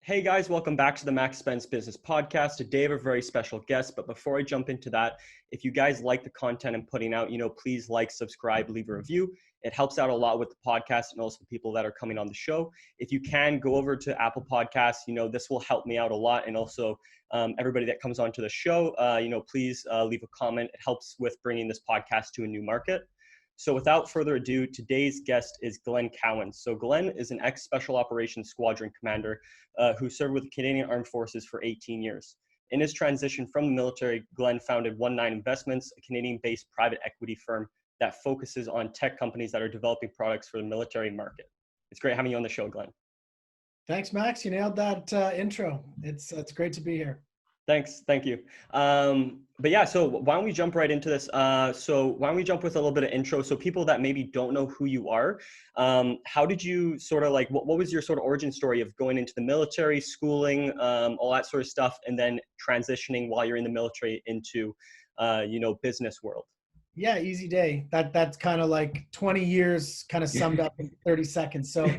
Hey guys, welcome back to the Max Spence Business Podcast. Today I have a very special guest, but before I jump into that, if you guys like the content I'm putting out, please like, subscribe, leave a review. It helps out a lot with the podcast and also the people that are coming on the show. If you can, go over to Apple Podcasts. This will help me out a lot. And also everybody that comes onto the show, please leave a comment. It helps with bringing this podcast to a new market. So without further ado, today's guest is Glenn Cowan. So Glenn is an ex-Special Operations Squadron commander who served with the Canadian Armed Forces for 18 years. In his transition from the military, Glenn founded 19 Investments, a Canadian-based private equity firm that focuses on tech companies that are developing products for the military market. It's great having you on the show, Glenn. Thanks, Max. You nailed that intro. It's great to be here. Thanks. Thank you. But yeah, so why don't we jump right into this? So why don't we jump with a little bit of intro? So people that maybe don't know who you are, how did you sort of what was your sort of origin story of going into the military, schooling, all that sort of stuff, and then transitioning while you're in the military into, business world? Yeah, easy day. That's kind of like 20 years kind of summed up in 30 seconds. So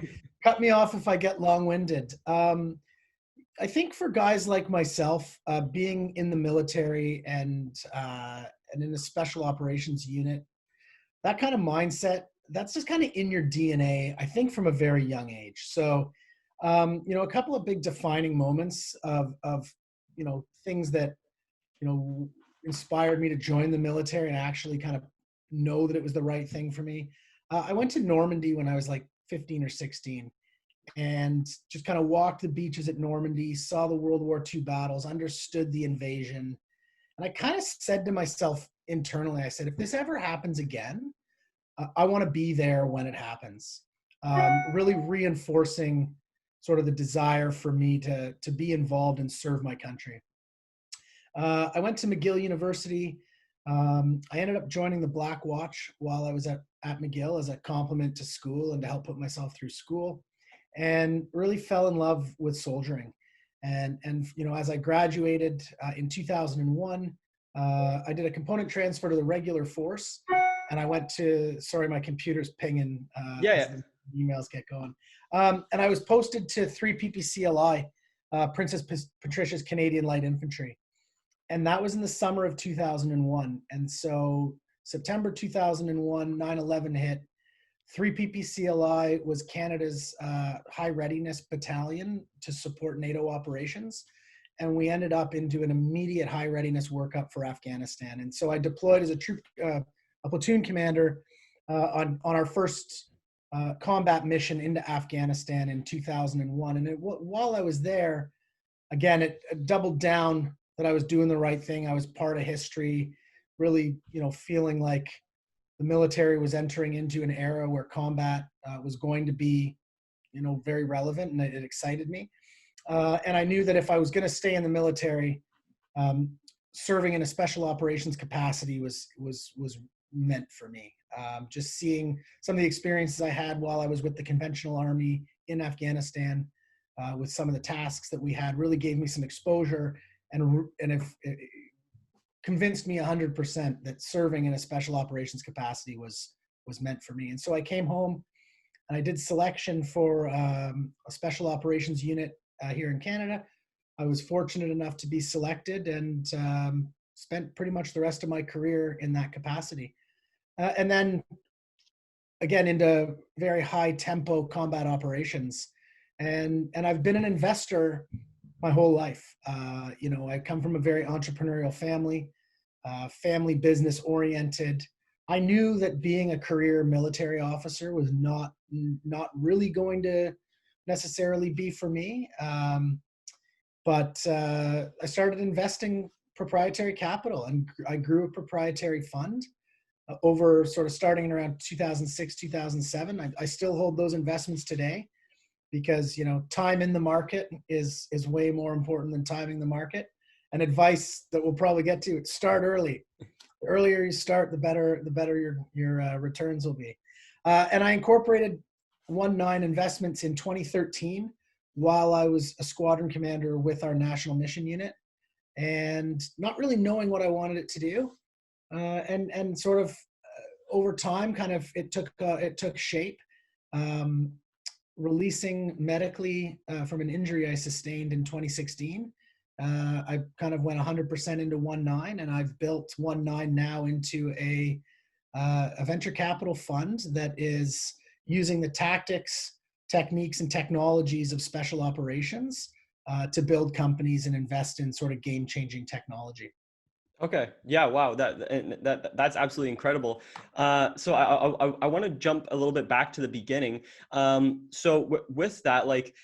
cut me off if I get long-winded. I think for guys like myself, being in the military and in a special operations unit, that kind of mindset, that's just kind of in your DNA, I think from a very young age. So, a couple of big defining moments of things that, inspired me to join the military and actually kind of know that it was the right thing for me. I went to Normandy when I was like 15 or 16. And just kind of walked the beaches at Normandy, saw the World War II battles, understood the invasion. And I kind of said to myself internally, I said, if this ever happens again, I want to be there when it happens. Really reinforcing sort of the desire for me to be involved and serve my country. I went to McGill University. I ended up joining the Black Watch while I was at McGill as a complement to school and to help put myself through school. And really fell in love with soldiering. And as I graduated in 2001, I did a component transfer to the regular force, and I went to, sorry, my computer's pinging as the emails get going. And I was posted to 3 PPCLI, Princess Patricia's Canadian Light Infantry. And that was in the summer of 2001. And so September 2001, 9/11 hit. 3 PPCLI was Canada's high readiness battalion to support NATO operations. And we ended up into an immediate high readiness workup for Afghanistan. And so I deployed as a platoon commander on our first combat mission into Afghanistan in 2001. And while I was there, again, it doubled down that I was doing the right thing. I was part of history, really, feeling like the military was entering into an era where combat was going to be, very relevant, and it excited me. And I knew that if I was going to stay in the military, serving in a special operations capacity was meant for me. Just seeing some of the experiences I had while I was with the conventional army in Afghanistan, with some of the tasks that we had, really gave me some exposure, and if convinced me 100% that serving in a special operations capacity was meant for me. And so I came home and I did selection for a special operations unit here in Canada. I was fortunate enough to be selected and spent pretty much the rest of my career in that capacity. And then again, into very high tempo combat operations. And I've been an investor my whole life. I come from a very entrepreneurial family. Family business oriented. I knew that being a career military officer was not really going to necessarily be for me. But I started investing proprietary capital, and I grew a proprietary fund over sort of starting in around 2006, 2007. I still hold those investments today because, time in the market is way more important than timing the market. And advice that we'll probably get to: start early. The earlier you start, the better your returns will be. And I incorporated 19 Investments in 2013 while I was a squadron commander with our national mission unit, and not really knowing what I wanted it to do, and sort of over time, kind of it took shape. releasing medically from an injury I sustained in 2016. I kind of went 100% into 1.9, and I've built 1.9 now into a venture capital fund that is using the tactics, techniques, and technologies of special operations to build companies and invest in sort of game-changing technology. Okay. Yeah. Wow. That's absolutely incredible. So I want to jump a little bit back to the beginning. So with that, like,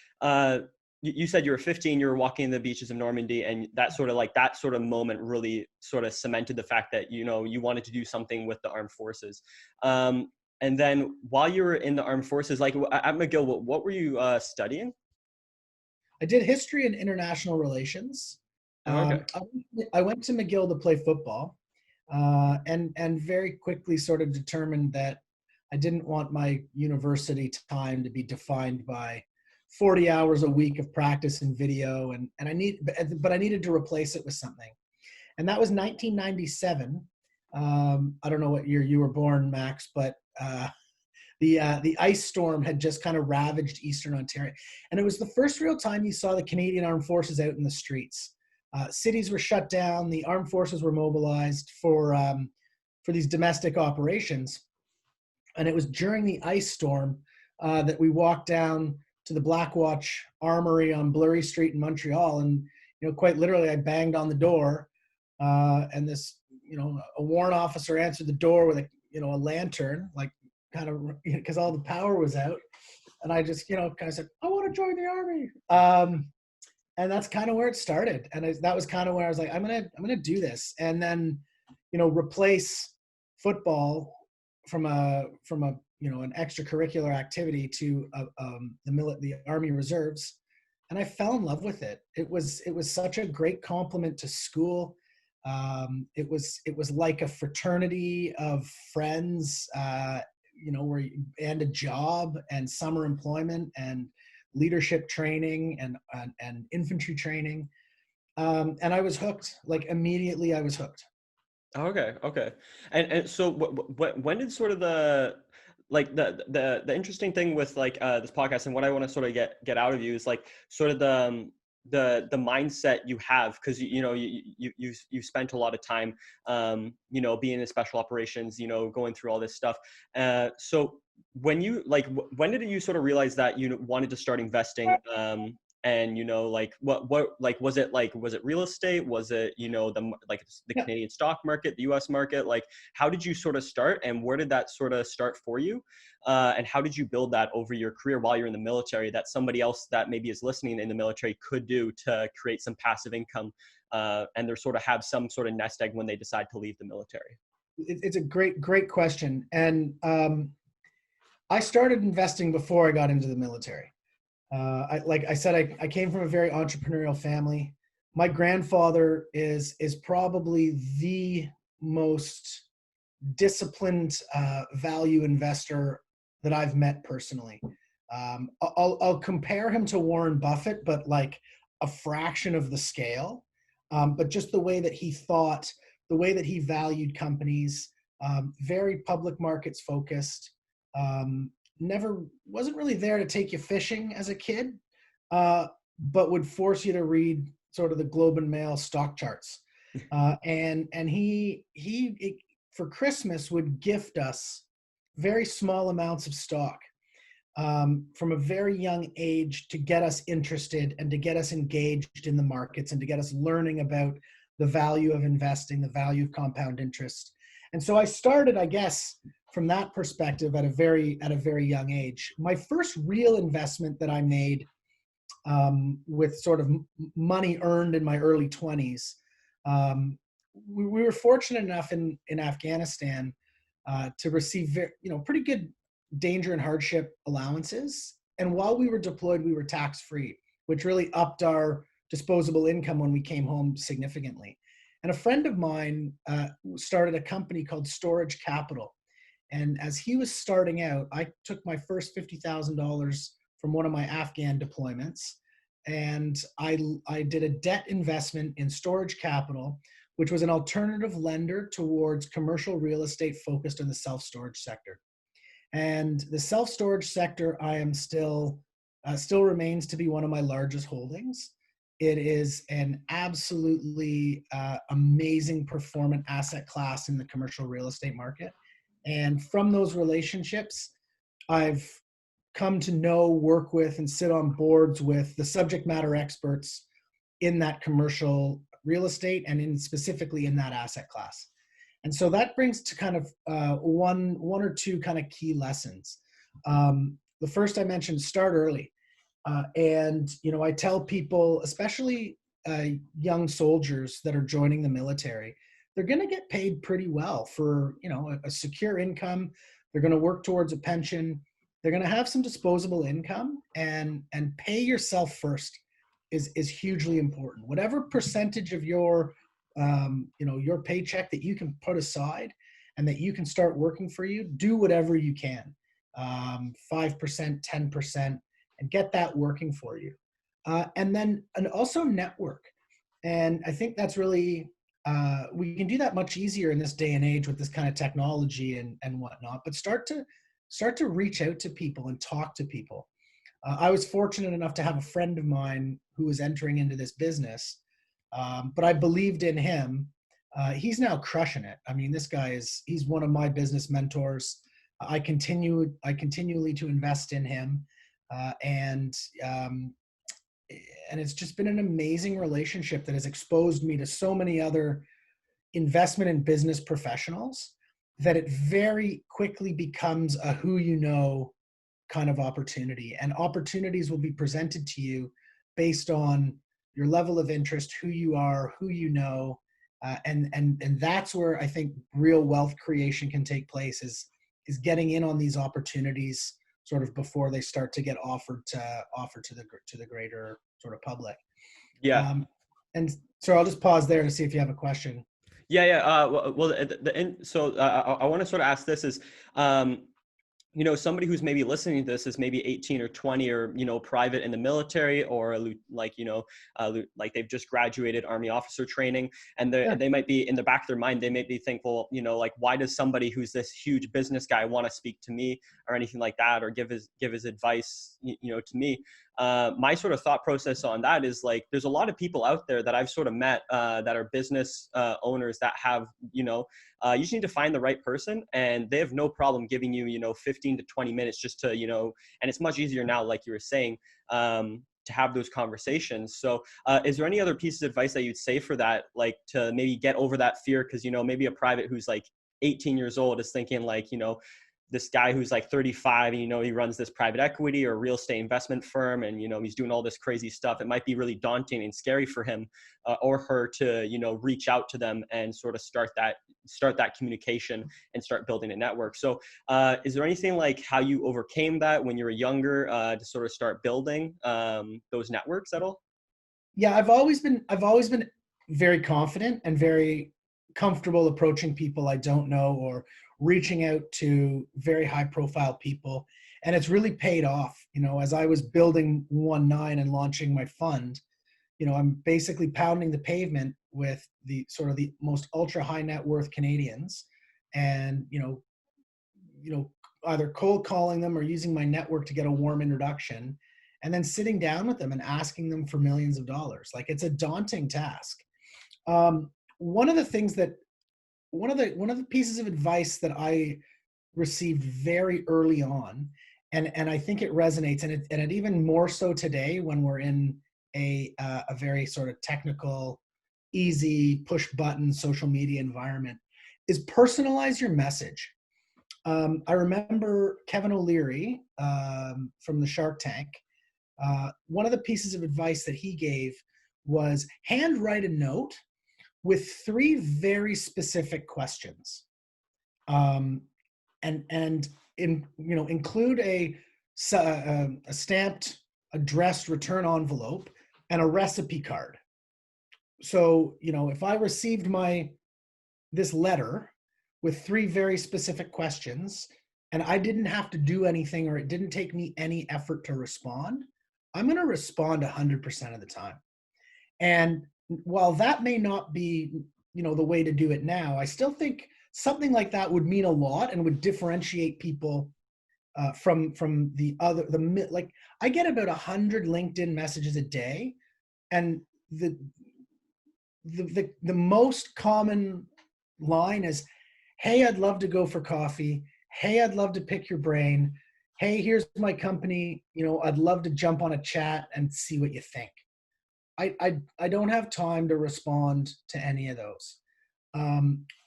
you said you were 15, you were walking in the beaches of Normandy, and that sort of moment really sort of cemented the fact that, you know, you wanted to do something with the armed forces. And then while you were in the armed forces, like at McGill, what were you studying? I did history and international relations. Okay. I went to McGill to play football, and very quickly sort of determined that I didn't want my university time to be defined by 40 hours a week of practice and video, and but I needed to replace it with something, and that was 1997. I don't know what year you were born, Max, but the ice storm had just kind of ravaged Eastern Ontario. And it was the first real time you saw the Canadian Armed Forces out in the streets. Cities were shut down. The armed forces were mobilized for these domestic operations. And it was during the ice storm that we walked down to the Blackwatch Armory on Blurry Street in Montreal. And, you know, quite literally, I banged on the door, and this, you know, a warrant officer answered the door with a lantern, like, kind of, because all the power was out, and I just, kind of said, I want to join the army, and that's kind of where it started. And that was kind of where I was like, I'm gonna do this, and then, replace football from an extracurricular activity to the Army Reserves, and I fell in love with it. It was such a great complement to school. It was like a fraternity of friends, and a job and summer employment and leadership training and infantry training. And I was hooked. Like, immediately I was hooked. Okay. Okay. And so when did sort of the interesting thing with like this podcast, and what I want to sort of get out of you is like sort of the mindset you have, because you've spent a lot of time being in special operations, going through all this stuff. So when when did you sort of realize that you wanted to start investing? And like what was it real estate? Was it the Yeah. Canadian stock market, the US market? Like, how did you sort of start, and where did that sort of start for you? And how did you build that over your career while you're in the military, that somebody else that maybe is listening in the military could do to create some passive income, and they sort of have some sort of nest egg when they decide to leave the military? It's a great question. And I started investing before I got into the military. Like I said, I came from a very entrepreneurial family. My grandfather is probably the most disciplined value investor that I've met personally. I'll compare him to Warren Buffett, but like a fraction of the scale. But just the way that he thought, the way that he valued companies, very public markets focused. Never wasn't really there to take you fishing as a kid, but would force you to read sort of the Globe and Mail stock charts. And he for Christmas would gift us very small amounts of stock, from a very young age, to get us interested and to get us engaged in the markets and to get us learning about the value of investing, the value of compound interest. And so I started, I guess, from that perspective at a very young age. My first real investment that I made, with sort of money earned in my early 20s, we were fortunate enough in Afghanistan to receive pretty good danger and hardship allowances. And while we were deployed, we were tax-free, which really upped our disposable income when we came home significantly. And a friend of mine started a company called Storage Capital. And as he was starting out, I took my first $50,000 from one of my Afghan deployments, and I did a debt investment in Storage Capital, which was an alternative lender towards commercial real estate focused on the self-storage sector. And the self-storage sector, I am still remains to be one of my largest holdings. It is an absolutely amazing performant asset class in the commercial real estate market. And from those relationships, I've come to know, work with, and sit on boards with the subject matter experts in that commercial real estate and specifically in that asset class. And so that brings to kind of one or two kind of key lessons. The first I mentioned, start early. And, I tell people, especially young soldiers that are joining the military, they're going to get paid pretty well for, a secure income. They're going to work towards a pension. They're going to have some disposable income, and pay yourself first is hugely important. Whatever percentage of your your paycheck that you can put aside and that you can start working for you, do whatever you can, 5%, 10%, and get that working for you. And also network. And I think that's really, we can do that much easier in this day and age with this kind of technology and whatnot, but start to reach out to people and talk to people. I was fortunate enough to have a friend of mine who was entering into this business, but I believed in him. He's now crushing it. I mean, this guy he's one of my business mentors. I continually to invest in him. And it's just been an amazing relationship that has exposed me to so many other investment and business professionals that it very quickly becomes a who you know kind of opportunity. And opportunities will be presented to you based on your level of interest, who you are, who you know, and that's where I think real wealth creation can take place, is getting in on these opportunities sort of before they start to get offered to the greater sort of public. Yeah. And so I'll just pause there to see if you have a question. Yeah. So I want to sort of ask this is, somebody who's maybe listening to this is maybe 18 or 20 or, private in the military, or like they've just graduated Army officer training, and they might be in the back of their mind, they may be thinking, well, like, why does somebody who's this huge business guy want to speak to me or anything like that, or give his advice, to me? My sort of thought process on that is, like, there's a lot of people out there that I've sort of met that are business owners that have, you just need to find the right person, and they have no problem giving you, 15 to 20 minutes just to, and it's much easier now, like you were saying, to have those conversations. So is there any other pieces of advice that you'd say for that, like, to maybe get over that fear? Because, maybe a private who's like 18 years old is thinking, like, this guy who's like 35 and, he runs this private equity or real estate investment firm, and, he's doing all this crazy stuff. It might be really daunting and scary for him or her to, reach out to them and sort of start that communication and start building a network. So is there anything like how you overcame that when you were younger to sort of start building those networks at all? Yeah, I've always been very confident and very comfortable approaching people I don't know, or reaching out to very high profile people. And it's really paid off. As I was building 1.9 and launching my fund, I'm basically pounding the pavement with the sort of the most ultra high net worth Canadians, and, either cold calling them or using my network to get a warm introduction, and then sitting down with them and asking them for millions of dollars. Like, it's a daunting task. One of the pieces of advice that I received very early on, and I think it resonates, and it even more so today when we're in a very sort of technical, easy push button social media environment, is personalize your message. I remember Kevin O'Leary from the Shark Tank. One of the pieces of advice that he gave was handwrite a note with 3 very specific questions, and include a stamped, addressed return envelope and a recipe card. So, if I received this letter with 3 very specific questions, and I didn't have to do anything, or it didn't take me any effort to respond, I'm going to respond 100% of the time. And while that may not be, the way to do it now, I still think something like that would mean a lot and would differentiate people from like I get about 100 LinkedIn messages a day, and the most common line is, "Hey, I'd love to go for coffee. Hey, I'd love to pick your brain. Hey, here's my company. I'd love to jump on a chat and see what you think." I don't have time to respond to any of those.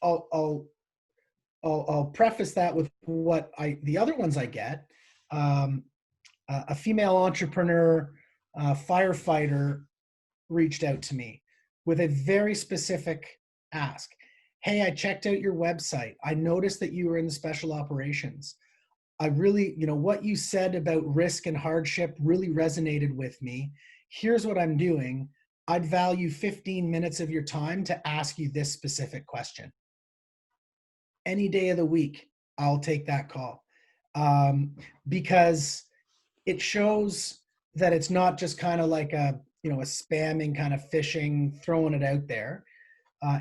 I'll preface that with the other ones I get. A female entrepreneur, firefighter, reached out to me with a very specific ask. "Hey, I checked out your website. I noticed that you were in the special operations. I really, what you said about risk and hardship really resonated with me. Here's what I'm doing. I'd value 15 minutes of your time to ask you this specific question." Any day of the week, I'll take that call, because it shows that it's not just kind of like a spamming kind of phishing, throwing it out there.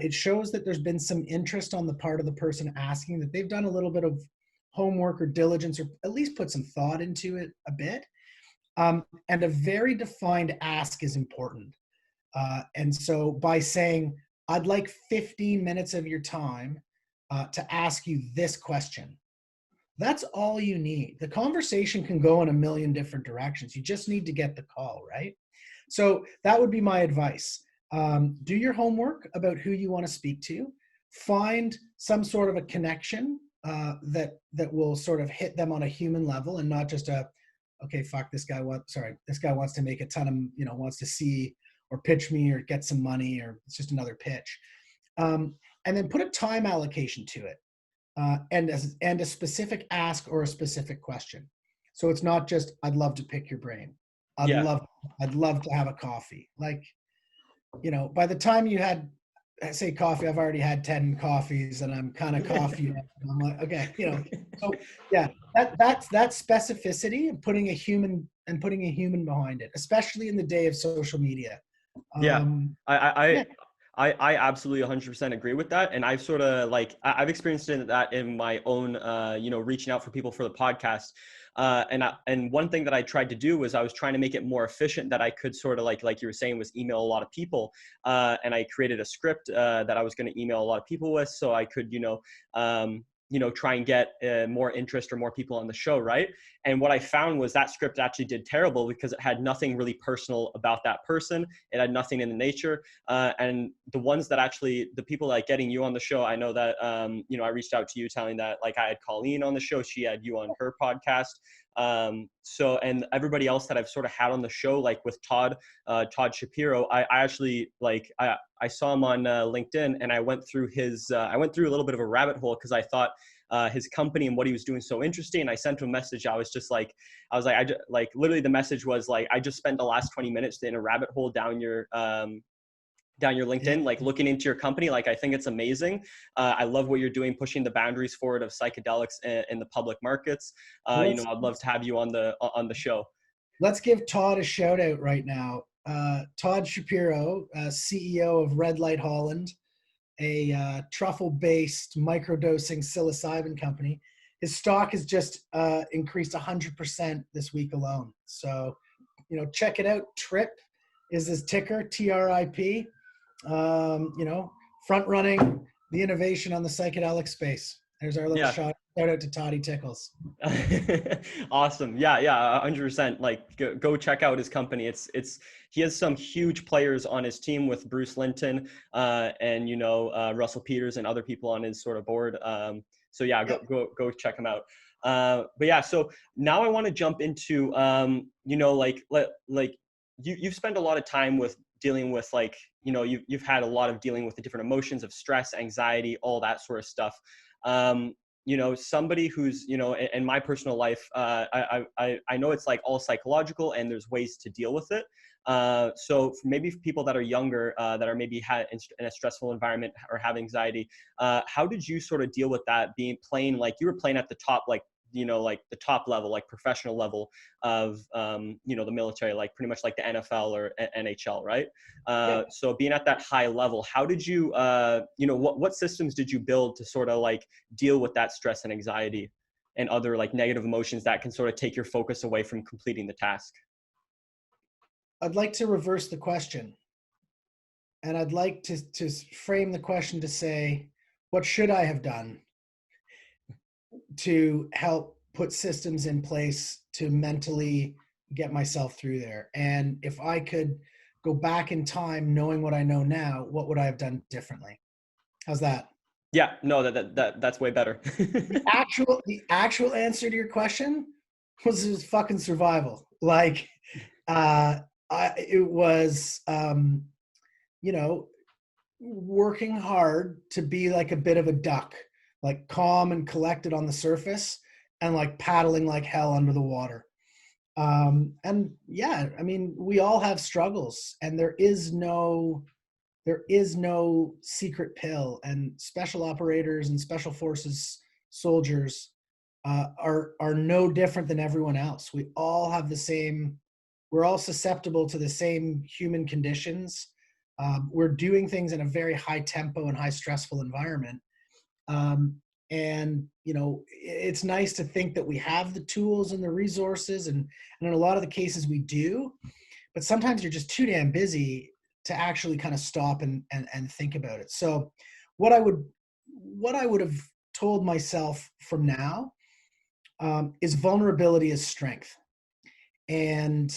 It shows that there's been some interest on the part of the person asking, that they've done a little bit of homework or diligence, or at least put some thought into it a bit. And a very defined ask is important. And so by saying, "I'd like 15 minutes of your time to ask you this question," that's all you need. The conversation can go in a million different directions. You just need to get the call, right? So that would be my advice. Do your homework about who you want to speak to. Find some sort of a connection that will sort of hit them on a human level, and not just okay, fuck, this guy wants to make a ton of, wants to see or pitch me or get some money, or it's just another pitch. And then put a time allocation to it. And a specific ask or a specific question. So it's not just, "I'd love to pick your brain. I'd love to have a coffee." Like, by the time you say coffee, I've already had 10 coffees and I'm kind of coffee. I'm like, okay, so yeah, that's specificity and putting a human behind it, especially in the day of social media. Yeah, Yeah. I absolutely 100% agree with that. And I've sort of I've experienced that in my own, reaching out for people for the podcast. And one thing that I tried to do was I was trying to make it more efficient, that I could sort of like you were saying, was email a lot of people. And I created a script that I was going to email a lot of people with, so I could, try and get more interest or more people on the show, right? And what I found was that script actually did terrible, because it had nothing really personal about that person. It had nothing in the nature. And the people like getting you on the show, I know that, I reached out to you telling that I had Colleen on the show, she had you on her podcast. And everybody else that I've sort of had on the show, like with Todd Shapiro, I actually I saw him on LinkedIn, and I went through a little bit of a rabbit hole, because I thought his company and what he was doing so interesting. I sent him a message. Literally the message was I just spent the last 20 minutes in a rabbit hole down your LinkedIn, looking into your company. I think it's amazing. I love what you're doing, pushing the boundaries forward of psychedelics in the public markets. I'd love to have you on the show. Let's give Todd a shout out right now. Todd Shapiro, CEO of Red Light Holland, a truffle-based microdosing psilocybin company. His stock has just increased 100% this week alone. So, check it out. TRIP is his ticker, TRIP. Front running the innovation on the psychedelic space. There's our little shout out to Toddy Tickles. Awesome. Yeah. 100%. Go check out his company. He has some huge players on his team, with Bruce Linton, and Russell Peters and other people on his sort of board. Go check him out. But yeah, so now I want to jump into, you've spent a lot of time with dealing with you've had a lot of dealing with the different emotions of stress, anxiety, all that sort of stuff. Somebody who's, in my personal life, I know it's all psychological, and there's ways to deal with it. So for maybe for people that are younger, that are maybe in a stressful environment or have anxiety, how did you sort of deal with that, playing you were playing at the top, the top level, professional level of, the military, pretty much the NFL or NHL, right? So being at that high level, how did you, what systems did you build to sort of deal with that stress and anxiety? and other like negative emotions that can sort of take your focus away from completing the task? I'd like to reverse the question. And I'd like to frame the question to say, what should I have done to help put systems in place to mentally get myself through there? And if I could go back in time knowing what I know now, what would I have done differently? How's that? Yeah, no, that's way better. The actual answer to your question was fucking survival. Like, it was, you know, working hard to be like a bit of a duck, like calm and collected on the surface, and like paddling like hell under the water. And yeah, I mean, we all have struggles, and there is no secret pill, and special operators and special forces soldiers are no different than everyone else. We all have the same. We're all susceptible to the same human conditions. We're doing things in a very high tempo and high stressful environment. Um, and it's nice to think that we have the tools and the resources, and in a lot of the cases we do. But sometimes you're just too damn busy to actually kind of stop and think about it. So what I would have told myself from now, is vulnerability is strength. And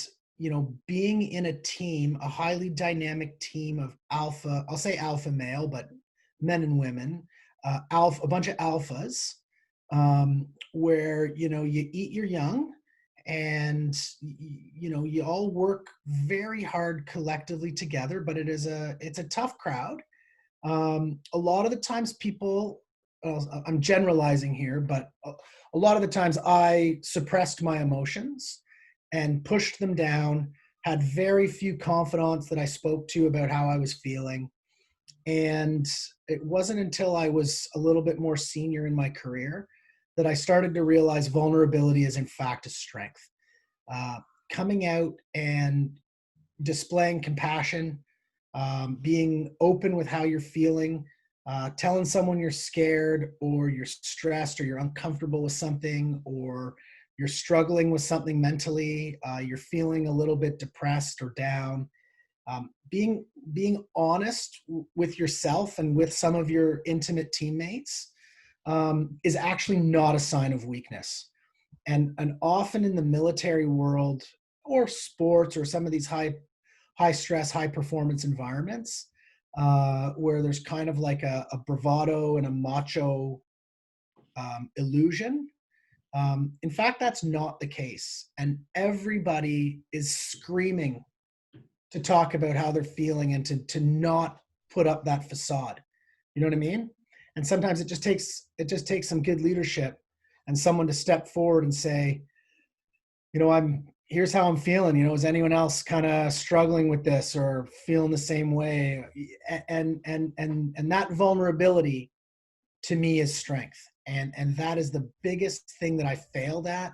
being in a team, a highly dynamic team of alpha, I'll say alpha male, but men and women, a bunch of alphas, where you eat your young, and you all work very hard collectively together. But it's a tough crowd. A lot of the times people, I'm generalizing here, but a lot of the times I suppressed my emotions and pushed them down, had very few confidants that I spoke to about how I was feeling. And it wasn't until I was a little bit more senior in my career that I started to realize vulnerability is in fact a strength. Coming out and displaying compassion, being open with how you're feeling, telling someone you're scared or you're stressed or you're uncomfortable with something, or you're struggling with something mentally, you're feeling a little bit depressed or down. Being honest with yourself and with some of your intimate teammates is actually not a sign of weakness. And often in the military world or sports or some of these high stress, high performance environments, where there's kind of like a bravado and a macho illusion. In fact, that's not the case. And everybody is screaming to talk about how they're feeling and to not put up that facade. You know what I mean? And sometimes it just takes some good leadership and someone to step forward and say, here's how I'm feeling. Is anyone else kind of struggling with this or feeling the same way? And that vulnerability to me is strength. And that is the biggest thing that I failed at.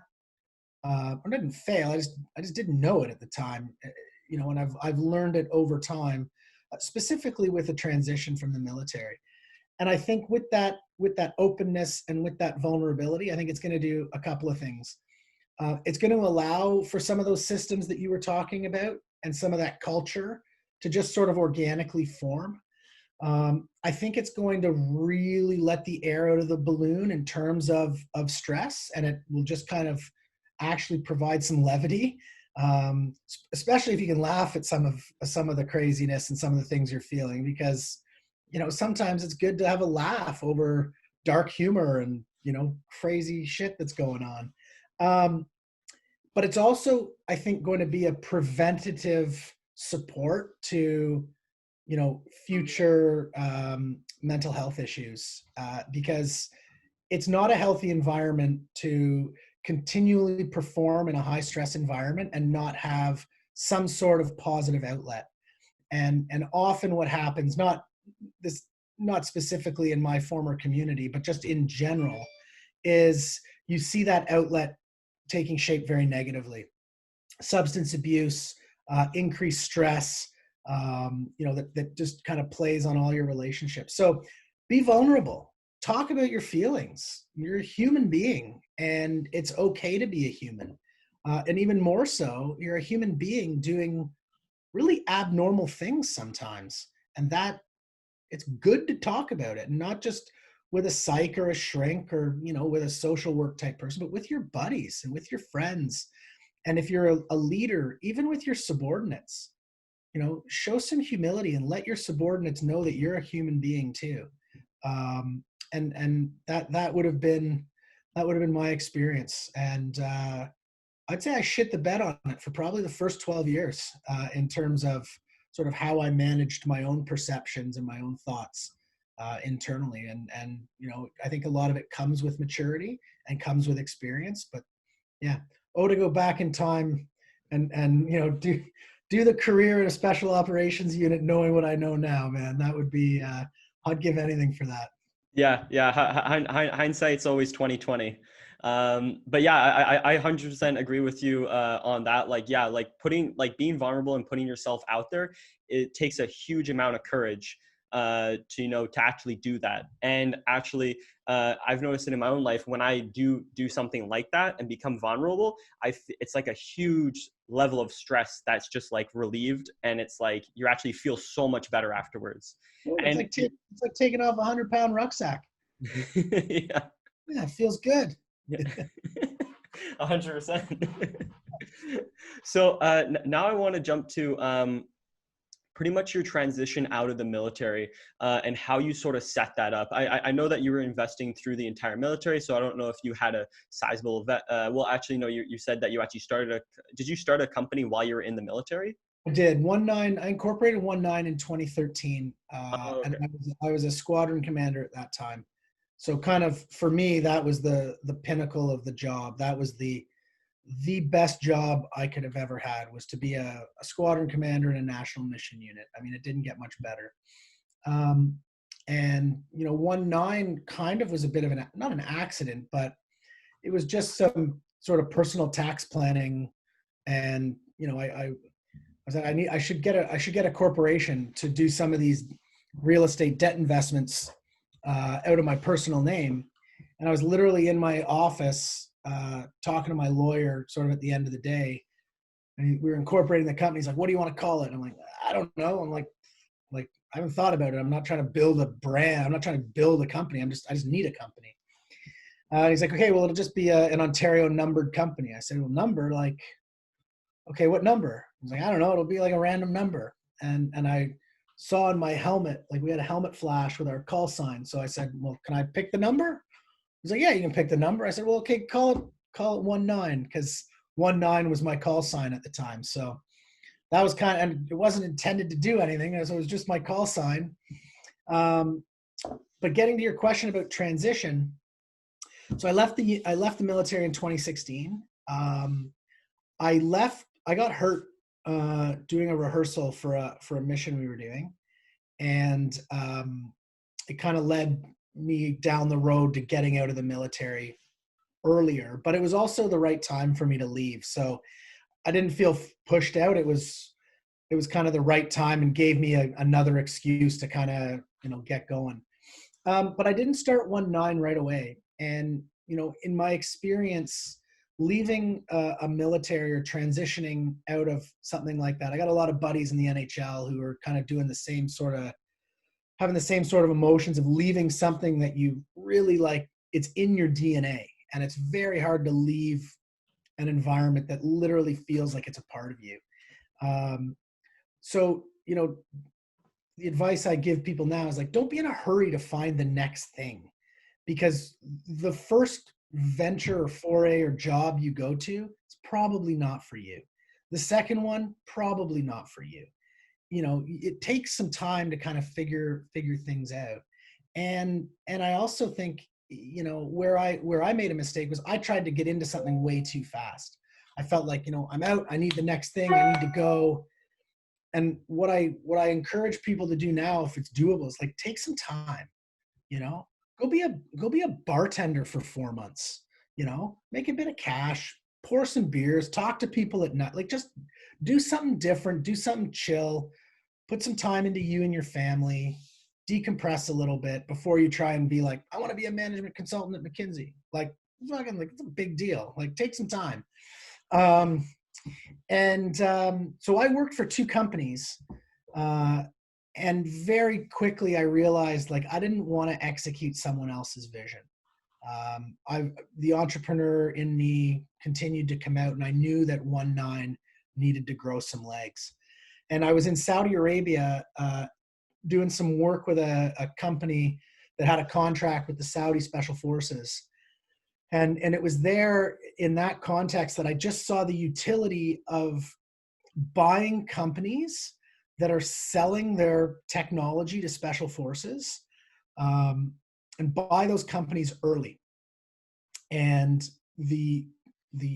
I didn't fail. I just didn't know it at the time. And I've learned it over time, specifically with the transition from the military. And I think with that openness and with that vulnerability, I think it's going to do a couple of things. It's going to allow for some of those systems that you were talking about and some of that culture to just sort of organically form. I think it's going to really let the air out of the balloon in terms of stress, and it will just kind of actually provide some levity, especially if you can laugh at some of the craziness and some of the things you're feeling, because sometimes it's good to have a laugh over dark humor and crazy shit that's going on. But it's also, I think, going to be a preventative support to future mental health issues, because it's not a healthy environment to continually perform in a high stress environment and not have some sort of positive outlet. And often what happens, not specifically in my former community, but just in general, is you see that outlet taking shape very negatively. Substance abuse, increased stress, that just kind of plays on all your relationships. So be vulnerable. talk about your feelings. You're a human being, and it's okay to be a human. And even more so, you're a human being doing really abnormal things sometimes. And that it's good to talk about it, and not just with a psych or a shrink or, with a social work type person, but with your buddies and with your friends. And if you're a leader, even with your subordinates, show some humility and let your subordinates know that you're a human being too. And that would have been my experience. And I'd say I shit the bed on it for probably the first 12 years in terms of sort of how I managed my own perceptions and my own thoughts internally. And I think a lot of it comes with maturity and comes with experience. But yeah, to go back in time and do the career in a special operations unit, knowing what I know now, man, that would be I'd give anything for that. Yeah, yeah. Hindsight's always 2020. But yeah, I 100% agree with you on that. Like, yeah, like being vulnerable and putting yourself out there, it takes a huge amount of courage to actually do that. And actually, I've noticed it in my own life when I do something like that and become vulnerable. It's like a huge level of stress that's just like relieved, and it's like you actually feel so much better afterwards. It's And like taking off a 100-pound rucksack. yeah. Yeah, it feels good. Yeah. 100%. So now I want to jump to pretty much your transition out of the military and how you sort of set that up. I know that you were investing through the entire military, so I don't know if you had a sizable well, actually, no, you said that you actually did you start a company while you were in the military? I did. I incorporated 19 in 2013, Oh, okay. and I was a squadron commander at that time. So kind of for me, that was the pinnacle of the job. That was the best job I could have ever had, was to be a squadron commander in a national mission unit. I mean, it didn't get much better. And 19 kind of was a bit of not an accident, but it was just some sort of personal tax planning. And I said I should get a corporation to do some of these real estate debt investments out of my personal name. And I was literally in my office talking to my lawyer sort of at the end of the day. And we were incorporating the company. He's like, "What do you want to call it?" And I'm like, "I don't know." I'm like I haven't thought about it. I'm not trying to build a brand. I'm not trying to build a company. I just need a company. He's like, "Okay, well, it'll just be an Ontario numbered company." I said, "Well, number, like, okay, what number?" He's like, "I don't know. It'll be like a random number." And I saw in my helmet, like we had a helmet flash with our call sign. So I said, "Well, can I pick the number?" He's like, "Yeah, you can pick the number." I said, "Well, okay, call it 19, because 19 was my call sign at the time." So that was and it wasn't intended to do anything, as it was just my call sign. But getting to your question about transition, so I left the military in 2016. I got hurt doing a rehearsal for a mission we were doing, and it kind of led me down the road to getting out of the military earlier. But it was also the right time for me to leave, so I didn't feel pushed out. It was kind of the right time, and gave me another excuse to kind of get going. But I didn't start 19 right away, and in my experience, leaving a military or transitioning out of something like that, I got a lot of buddies in the NHL who are kind of doing the same sort of, having the same sort of emotions of leaving something that you really like. It's in your DNA, and it's very hard to leave an environment that literally feels like it's a part of you. So, the advice I give people now is like, don't be in a hurry to find the next thing, because the first venture or foray or job you go to, it's probably not for you. The second one, probably not for you. It takes some time to kind of figure things out. And I also think, where I made a mistake was I tried to get into something way too fast. I felt like, I'm out, I need the next thing, I need to go. And what I encourage people to do now, if it's doable, is like, take some time, go be a bartender for 4 months, make a bit of cash, pour some beers, talk to people at night, like just do something different, do something chill, put some time into you and your family, decompress a little bit before you try and be like, I want to be a management consultant at McKinsey. Like, fucking, like, it's a big deal. Like, take some time. So I worked for 2 companies, and very quickly I realized, like, I didn't want to execute someone else's vision. The entrepreneur in me continued to come out, and I knew that 1-9 needed to grow some legs. And I was in Saudi Arabia doing some work with a company that had a contract with the Saudi Special Forces. And it was there in that context that I just saw the utility of buying companies that are selling their technology to special forces, and buy those companies early. And the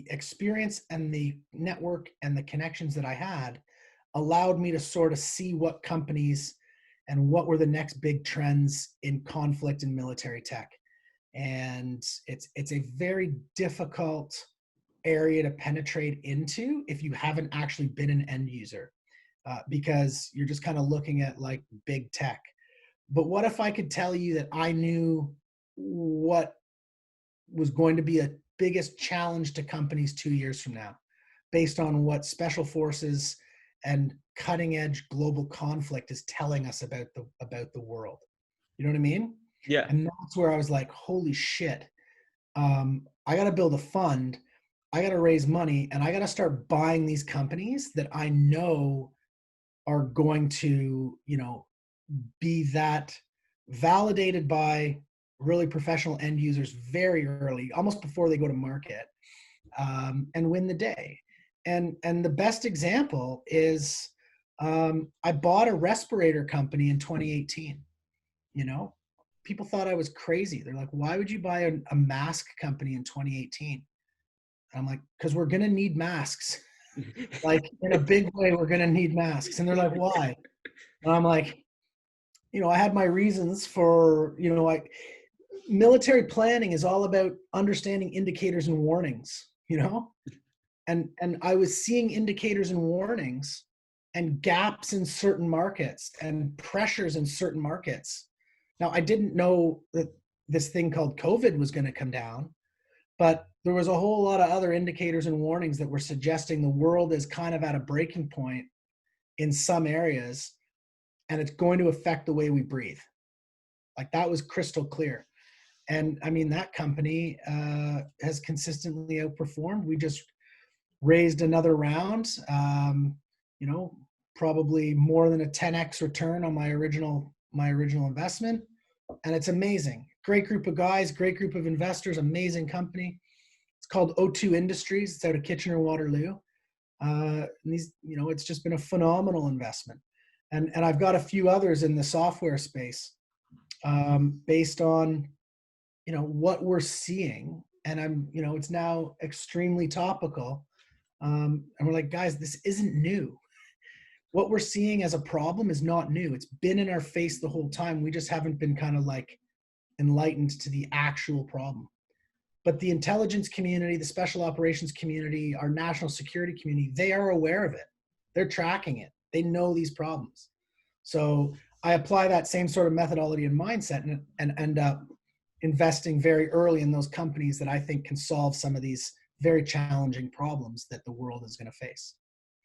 experience and the network and the connections that I had allowed me to sort of see what companies and what were the next big trends in conflict and military tech. And it's a very difficult area to penetrate into if you haven't actually been an end user, because you're just kind of looking at like big tech. But what if I could tell you that I knew what was going to be a biggest challenge to companies 2 years from now, based on what special forces and cutting edge global conflict is telling us about the world? You know what I mean? Yeah. And that's where I was like, holy shit, I got to build a fund, I got to raise money, and I got to start buying these companies that I know are going to, be that validated by really professional end users very early, almost before they go to market, and win the day. And the best example is, I bought a respirator company in 2018. People thought I was crazy. They're like, why would you buy a mask company in 2018? And I'm like, because we're going to need masks. Like, in a big way, we're going to need masks. And they're like, why? And I'm like, I had my reasons for, military planning is all about understanding indicators and warnings, and I was seeing indicators and warnings and gaps in certain markets and pressures in certain markets. Now, I didn't know that this thing called COVID was going to come down, but there was a whole lot of other indicators and warnings that were suggesting the world is kind of at a breaking point in some areas, and it's going to affect the way we breathe. Like, that was crystal clear. And I mean, that company has consistently outperformed. We just raised another round, probably more than a 10x return on my original investment. And it's amazing. Great group of guys, great group of investors, amazing company. It's called O2 Industries. It's out of Kitchener-Waterloo. And it's just been a phenomenal investment. And I've got a few others in the software space, based on, what we're seeing. And it's now extremely topical. And we're like, guys, this isn't new. What we're seeing as a problem is not new. It's been in our face the whole time. We just haven't been kind of like enlightened to the actual problem. But the intelligence community, the special operations community, our national security community, they are aware of it. They're tracking it. They know these problems. So I apply that same sort of methodology and mindset and end up investing very early in those companies that I think can solve some of these very challenging problems that the world is going to face.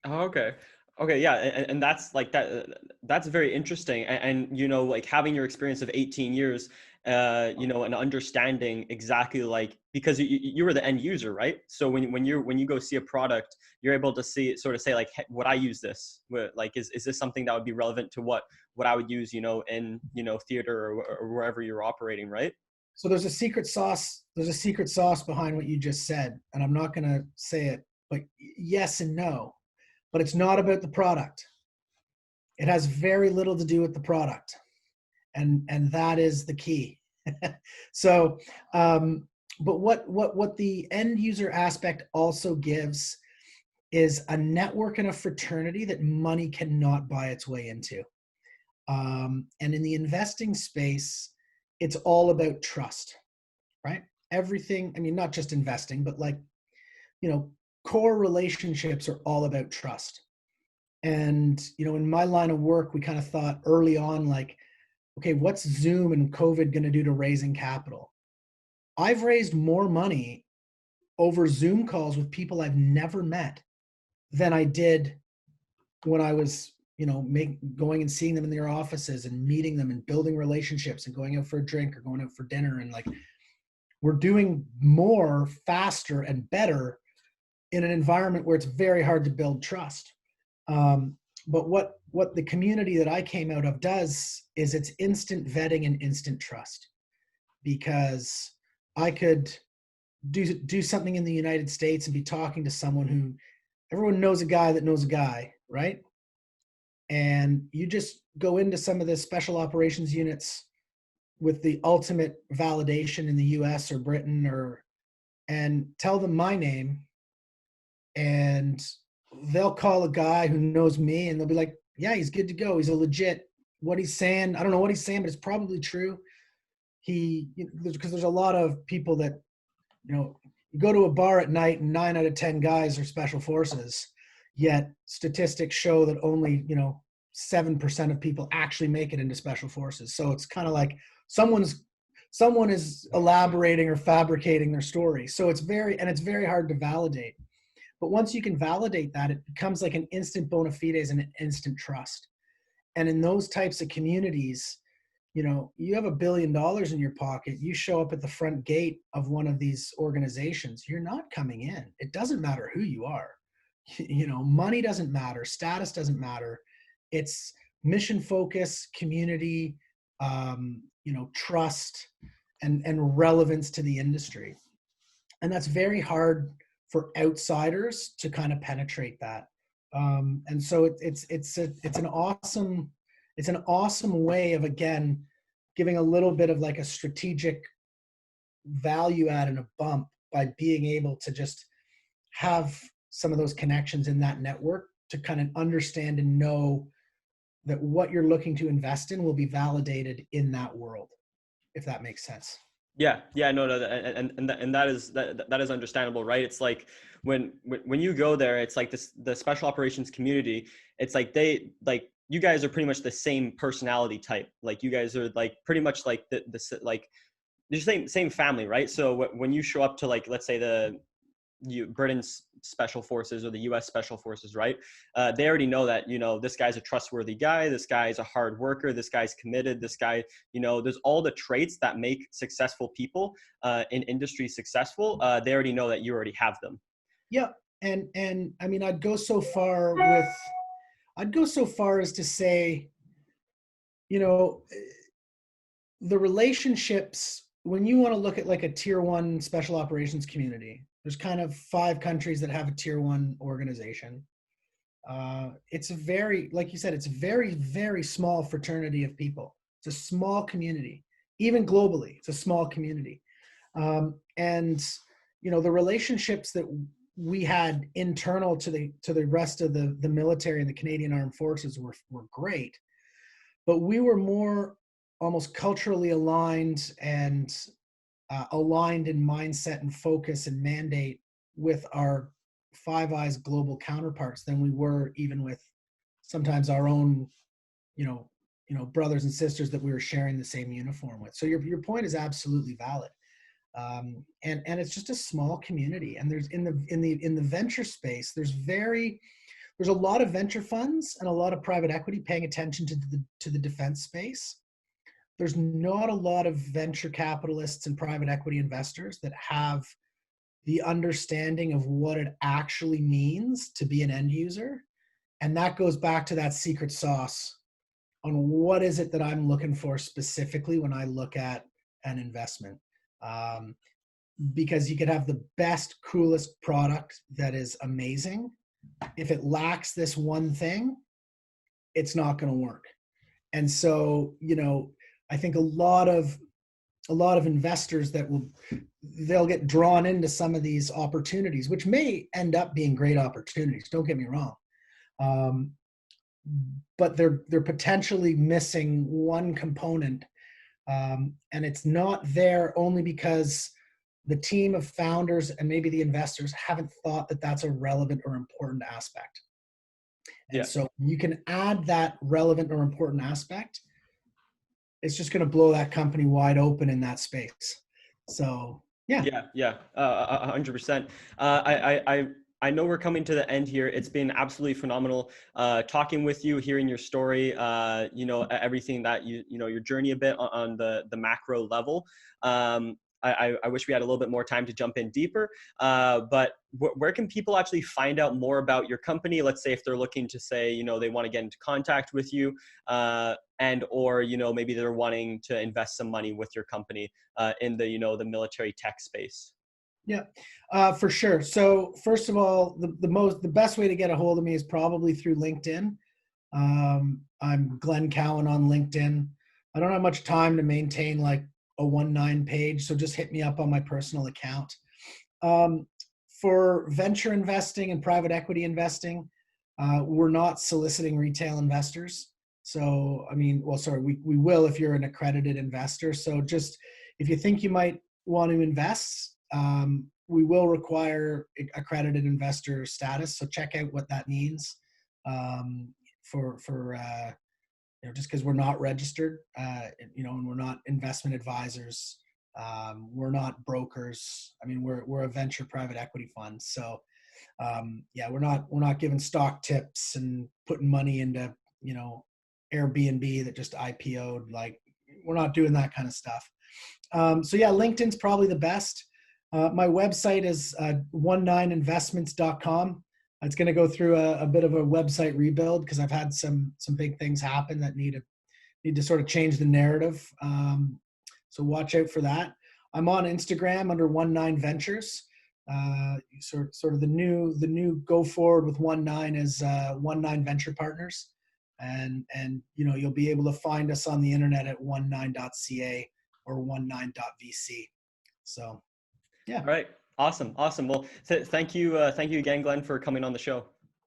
Oh, okay. Okay. Yeah. And that's like that. That's very interesting. And like having your experience of 18 years, and understanding exactly, like, because you were the end user, right? So when you go see a product, you're able to sort of say like, hey, would I use this? Like, is this something that would be relevant to what I would use, in, theater or wherever you're operating, right? So there's a secret sauce. There's a secret sauce behind what you just said. And I'm not going to say it, but yes and no. But it's not about the product. It has very little to do with the product. And that is the key. So, but what the end user aspect also gives is a network and a fraternity that money cannot buy its way into. And in the investing space, it's all about trust, right? Everything, I mean, not just investing, but like, core relationships are all about trust. And, in my line of work, we kind of thought early on, like, okay, what's Zoom and COVID going to do to raising capital? I've raised more money over Zoom calls with people I've never met than I did when I was, going and seeing them in their offices and meeting them and building relationships and going out for a drink or going out for dinner. And like, we're doing more faster and better in an environment where it's very hard to build trust. But what the community that I came out of does is it's instant vetting and instant trust, because I could do something in the United States and be talking to someone who everyone knows a guy that knows a guy, right? And you just go into some of the special operations units with the ultimate validation in the US or Britain and tell them my name, and they'll call a guy who knows me and they'll be like, yeah, he's good to go. He's a legit, what he's saying, I don't know what he's saying, but it's probably true. Because there's a lot of people that, you go to a bar at night and 9 out of 10 guys are special forces, yet statistics show that only, 7% of people actually make it into special forces. So it's kind of like someone is elaborating or fabricating their story. So it's very hard to validate. But once you can validate that, it becomes like an instant bona fides and an instant trust. And in those types of communities, you have $1 billion in your pocket, you show up at the front gate of one of these organizations, you're not coming in. It doesn't matter who you are. Money doesn't matter, status doesn't matter. It's mission focus, community, trust, and relevance to the industry. And that's very hard for outsiders to kind of penetrate that. And so it's an awesome way of, again, giving a little bit of like a strategic value add and a bump by being able to just have some of those connections in that network to kind of understand and know that what you're looking to invest in will be validated in that world, if that makes sense. Yeah, no, and that is understandable, right? It's like when you go there, it's like the special operations community. It's like you guys are pretty much the same personality type. Like you guys are like pretty much like the same family, right? So when you show up to, like, let's say Britain's special forces or the US special forces, right? They already know that, this guy's a trustworthy guy. This guy's a hard worker. This guy's committed. This guy, there's all the traits that make successful people in industry successful. They already know that you already have them. Yeah. And I mean, I'd go so far as to say, the relationships, when you want to look at like a tier 1 special operations community, there's kind of 5 countries that have a tier 1 organization. It's like you said, it's a very, very small fraternity of people. It's a small community. Even globally, it's a small community. And, the relationships that we had internal to the rest of the military and the Canadian Armed Forces were great. But we were more almost culturally aligned and aligned in mindset and focus and mandate with our Five Eyes global counterparts than we were even with sometimes our own, brothers and sisters that we were sharing the same uniform with. So your point is absolutely valid. And it's just a small community. And there's in the venture space, there's a lot of venture funds and a lot of private equity paying attention to the defense space. There's not a lot of venture capitalists and private equity investors that have the understanding of what it actually means to be an end user. And that goes back to that secret sauce on what is it that I'm looking for specifically when I look at an investment. Because you could have the best, coolest product that is amazing. If it lacks this one thing, it's not going to work. And so, I think a lot of investors they'll get drawn into some of these opportunities, which may end up being great opportunities. Don't get me wrong. But they're potentially missing one component. And it's not there only because the team of founders and maybe the investors haven't thought that that's a relevant or important aspect. And so you can add that relevant or important aspect, it's just going to blow that company wide open in that space. So yeah. Yeah, 100%. I know we're coming to the end here. It's been absolutely phenomenal talking with you, hearing your story, everything that your journey a bit on the macro level. I wish we had a little bit more time to jump in deeper, but where can people actually find out more about your company? Let's say if they're looking to say, they want to get into contact with you, and or maybe they're wanting to invest some money with your company in the the military tech space. Yeah, for sure. So first of all, the best way to get a hold of me is probably through LinkedIn. I'm Glenn Cowan on LinkedIn. I don't have much time to maintain like a 1.9 page, so just hit me up on my personal account. For venture investing and private equity investing, we're not soliciting retail investors. So, I mean, well, sorry, we will if you're an accredited investor. So just if you think you might want to invest, we will require accredited investor status. So check out what that means for just because we're not registered, and we're not investment advisors. We're not brokers. I mean, we're a venture private equity fund. So we're not giving stock tips and putting money into Airbnb that just IPO'd. Like, we're not doing that kind of stuff. LinkedIn's probably the best. My website is 19investments.com. It's going to go through a bit of a website rebuild because I've had some big things happen that need to sort of change the narrative. So watch out for that. I'm on Instagram under 19 Ventures. Sort of the new go forward with 19 is 19 Venture Partners, and you'll be able to find us on the internet at 19.ca or 19.vc. So. Yeah. All right. Awesome. Well, thank you again, Glenn, for coming on the show.